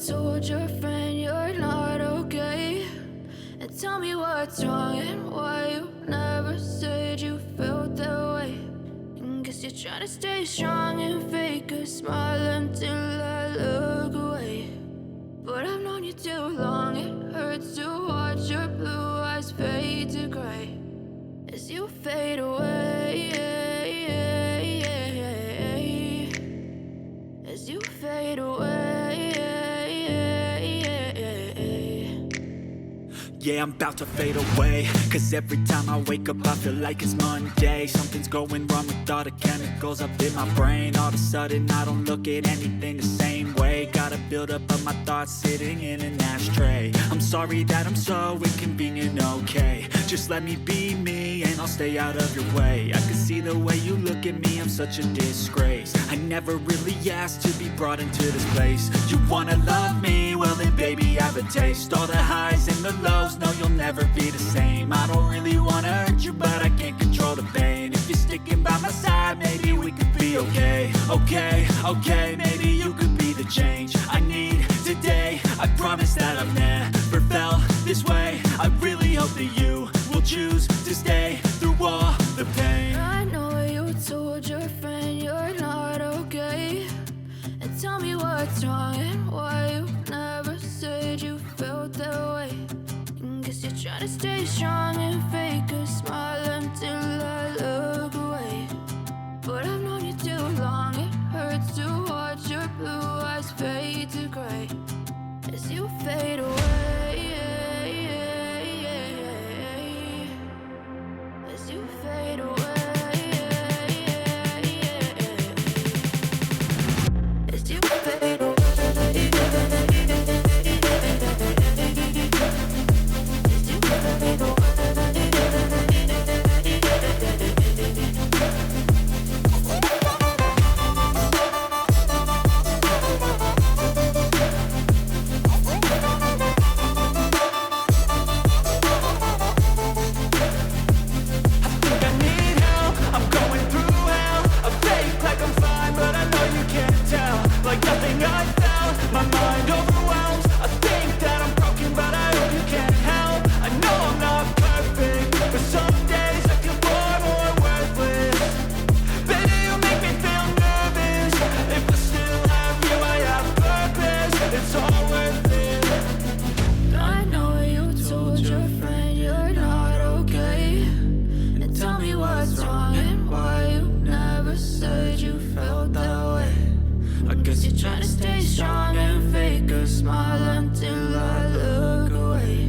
told your friend you're not okay? And tell me what's wrong and why you never said you felt that way. And guess you're trying to stay strong and fake a smile until I look away. But I've known you too long, it hurts to watch your blue eyes fade to gray as you fade away, as you fade away. Yeah, I'm about to fade away, cause every time I wake up I feel like it's Monday. Something's going wrong with all the chemicals up in my brain. All of a sudden I don't look at anything the same way. Got a buildup of my thoughts sitting in an ashtray. I'm sorry that I'm so inconvenient, okay? Just let me be me and I'll stay out of your way. I can see the way you look at me, I'm such a disgrace. I never really asked to be brought into this place. You wanna love me? Well then baby I have a taste. All the highs and the lows, no you'll never be the same. I don't really wanna hurt you but I can't control the pain. If you're sticking by my side maybe we could be okay. Okay, maybe you could be the change I need today. I promise that I've never felt this way. I really hope that you will choose to stay through all the pain. I know you told your friend you're not okay. And tell me what's wrong and why you never said you felt that way. And guess you're trying to stay strong and fake a smile until I look away. But I've known you too long, it hurts to watch your blue eyes fade to gray as you fade away, as you fade away, as you fade away. You're trying to stay strong and fake a smile until